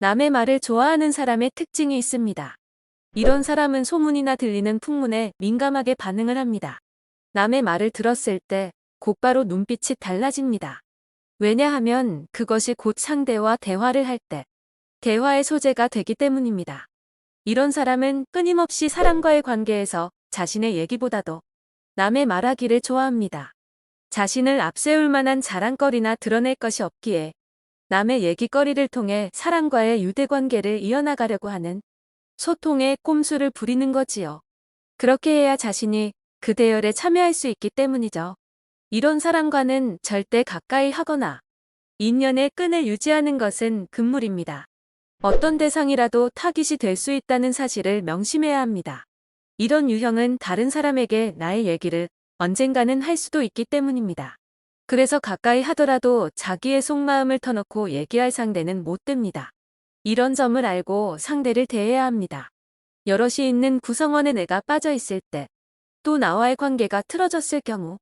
남의 말을 좋아하는 사람의 특징이 있습니다. 이런 사람은 소문이나 들리는 풍문에 민감하게 반응을 합니다. 남의 말을 들었을 때 곧바로 눈빛이 달라집니다. 왜냐하면 그것이 곧 상대와 대화를 할 때 대화의 소재가 되기 때문입니다. 이런 사람은 끊임없이 사람과의 관계에서 자신의 얘기보다도 남의 말하기를 좋아합니다. 자신을 앞세울 만한 자랑거리나 드러낼 것이 없기에 남의 얘기거리를 통해 사람과의 유대관계를 이어나가려고 하는 소통의 꼼수를 부리는 거지요. 그렇게 해야 자신이 그 대열에 참여할 수 있기 때문이죠. 이런 사람과는 절대 가까이 하거나 인연의 끈을 유지하는 것은 금물입니다. 어떤 대상이라도 타깃이 될 수 있다는 사실을 명심해야 합니다. 이런 유형은 다른 사람에게 나의 얘기를 언젠가는 할 수도 있기 때문입니다. 그래서 가까이 하더라도 자기의 속마음을 터놓고 얘기할 상대는 못 됩니다. 이런 점을 알고 상대를 대해야 합니다. 여럿이 있는 구성원에 내가 빠져 있을 때, 또 나와의 관계가 틀어졌을 경우,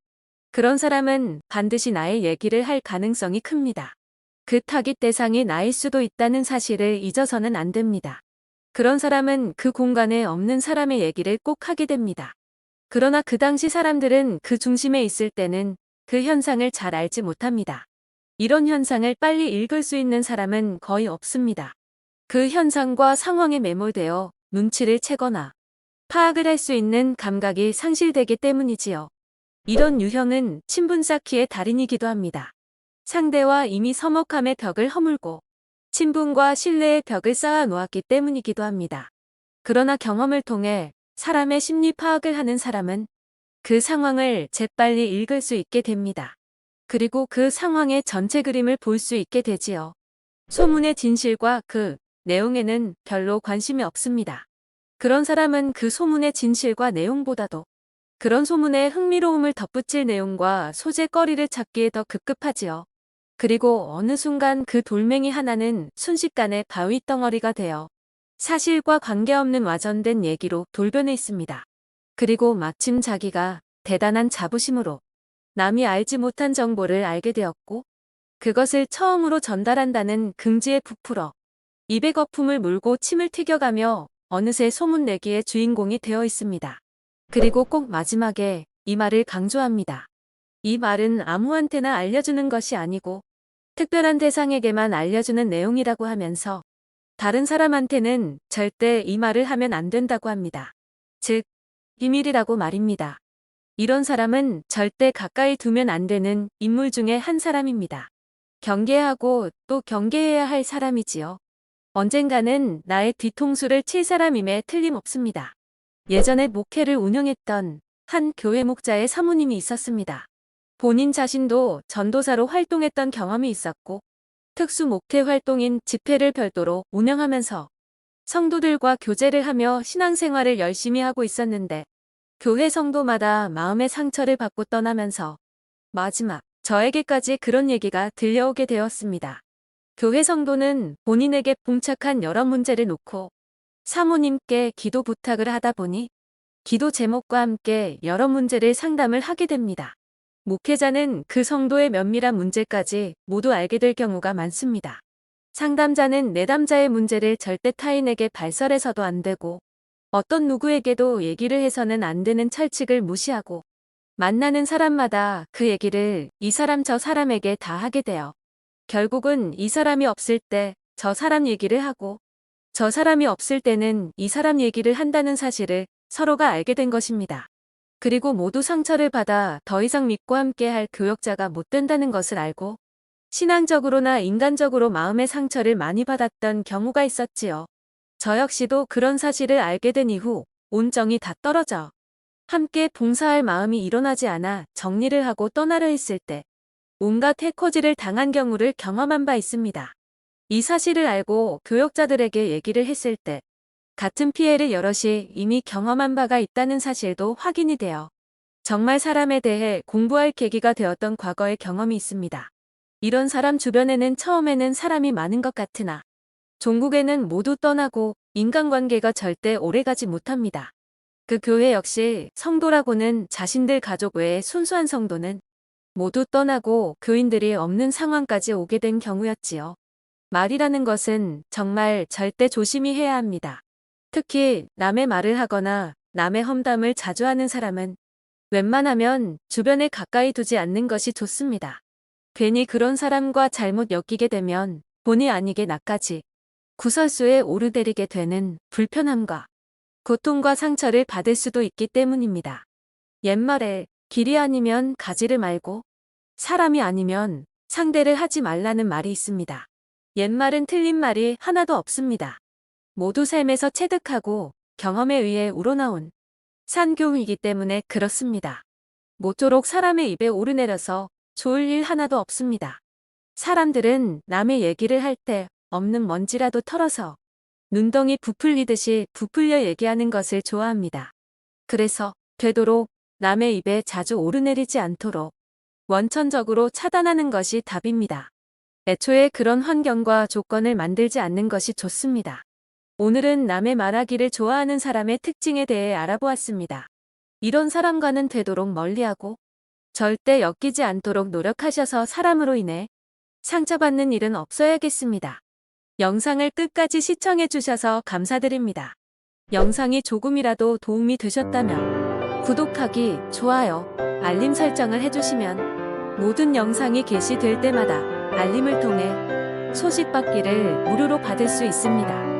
그런 사람은 반드시 나의 얘기를 할 가능성이 큽니다. 그 타깃 대상이 나일 수도 있다는 사실을 잊어서는 안 됩니다. 그런 사람은 그 공간에 없는 사람의 얘기를 꼭 하게 됩니다. 그러나 그 당시 사람들은 그 중심에 있을 때는 그 현상을 잘 알지 못합니다. 이런 현상을 빨리 읽을 수 있는 사람은 거의 없습니다. 그 현상과 상황에 매몰되어 눈치를 채거나 파악을 할 수 있는 감각이 상실되기 때문이지요. 이런 유형은 친분 쌓기의 달인이기도 합니다. 상대와 이미 서먹함의 벽을 허물고 친분과 신뢰의 벽을 쌓아 놓았기 때문이기도 합니다. 그러나 경험을 통해 사람의 심리 파악을 하는 사람은 그 상황을 재빨리 읽을 수 있게 됩니다. 그리고 그 상황의 전체 그림을 볼 수 있게 되지요. 소문의 진실과 그 내용에는 별로 관심이 없습니다. 그런 사람은 그 소문의 진실과 내용보다도 그런 소문의 흥미로움을 덧붙일 내용과 소재거리를 찾기에 더 급급하지요. 그리고 어느 순간 그 돌멩이 하나는 순식간에 바위 덩어리가 되어 사실과 관계없는 와전된 얘기로 돌변해 있습니다. 그리고 마침 자기가 대단한 자부심으로 남이 알지 못한 정보를 알게 되었고 그것을 처음으로 전달한다는 긍지에 부풀어 입에 거품을 물고 침을 튀겨가며 어느새 소문내기의 주인공이 되어 있습니다. 그리고 꼭 마지막에 이 말을 강조합니다. 이 말은 아무한테나 알려주는 것이 아니고 특별한 대상에게만 알려주는 내용이라고 하면서 다른 사람한테는 절대 이 말을 하면 안 된다고 합니다. 즉, 비밀이라고 말입니다. 이런 사람은 절대 가까이 두면 안 되는 인물 중에 한 사람입니다. 경계하고 또 경계해야 할 사람이지요. 언젠가는 나의 뒤통수를 칠 사람임에 틀림없습니다. 예전에 목회를 운영했던 한 교회 목자의 사모님이 있었습니다. 본인 자신도 전도사로 활동했던 경험이 있었고 특수 목회 활동인 집회를 별도로 운영하면서 성도들과 교제를 하며 신앙생활을 열심히 하고 있었는데 교회 성도마다 마음의 상처를 받고 떠나면서 마지막 저에게까지 그런 얘기가 들려오게 되었습니다. 교회 성도는 본인에게 봉착한 여러 문제를 놓고 사모님께 기도 부탁을 하다 보니 기도 제목과 함께 여러 문제를 상담을 하게 됩니다. 목회자는 그 성도의 면밀한 문제까지 모두 알게 될 경우가 많습니다. 상담자는 내담자의 문제를 절대 타인에게 발설해서도 안 되고 어떤 누구에게도 얘기를 해서는 안 되는 철칙을 무시하고 만나는 사람마다 그 얘기를 이 사람 저 사람에게 다 하게 돼요. 결국은 이 사람이 없을 때 저 사람 얘기를 하고 저 사람이 없을 때는 이 사람 얘기를 한다는 사실을 서로가 알게 된 것입니다. 그리고 모두 상처를 받아 더 이상 믿고 함께할 교역자가 못 된다는 것을 알고 신앙적으로나 인간적으로 마음의 상처를 많이 받았던 경우가 있었지요. 저 역시도 그런 사실을 알게 된 이후 온정이 다 떨어져 함께 봉사할 마음이 일어나지 않아 정리를 하고 떠나려 했을 때 온갖 해코지를 당한 경우를 경험한 바 있습니다. 이 사실을 알고 교역자들에게 얘기를 했을 때 같은 피해를 여럿이 이미 경험한 바가 있다는 사실도 확인이 되어 정말 사람에 대해 공부할 계기가 되었던 과거의 경험이 있습니다. 이런 사람 주변에는 처음에는 사람이 많은 것 같으나 종국에는 모두 떠나고 인간관계가 절대 오래가지 못합니다. 그 교회 역시 성도라고는 자신들 가족 외에 순수한 성도는 모두 떠나고 교인들이 없는 상황까지 오게 된 경우였지요. 말이라는 것은 정말 절대 조심히 해야 합니다. 특히 남의 말을 하거나 남의 험담을 자주 하는 사람은 웬만하면 주변에 가까이 두지 않는 것이 좋습니다. 괜히 그런 사람과 잘못 엮이게 되면 본의 아니게 나까지 구설수에 오르내리게 되는 불편함과 고통과 상처를 받을 수도 있기 때문입니다. 옛말에 길이 아니면 가지를 말고 사람이 아니면 상대를 하지 말라는 말이 있습니다. 옛말은 틀린 말이 하나도 없습니다. 모두 삶에서 체득하고 경험에 의해 우러나온 산교훈이기 때문에 그렇습니다. 모쪼록 사람의 입에 오르내려서 좋을 일 하나도 없습니다. 사람들은 남의 얘기를 할 때 없는 먼지라도 털어서 눈덩이 부풀리듯이 부풀려 얘기하는 것을 좋아합니다. 그래서 되도록 남의 입에 자주 오르내리지 않도록 원천적으로 차단하는 것이 답입니다. 애초에 그런 환경과 조건을 만들지 않는 것이 좋습니다. 오늘은 남의 말하기를 좋아하는 사람의 특징에 대해 알아보았습니다. 이런 사람과는 되도록 멀리하고 절대 엮이지 않도록 노력하셔서 사람으로 인해 상처받는 일은 없어야겠습니다. 영상을 끝까지 시청해 주셔서 감사드립니다. 영상이 조금이라도 도움이 되셨다면 구독하기, 좋아요, 알림 설정을 해주시면 모든 영상이 게시될 때마다 알림을 통해 소식 받기를 무료로 받을 수 있습니다.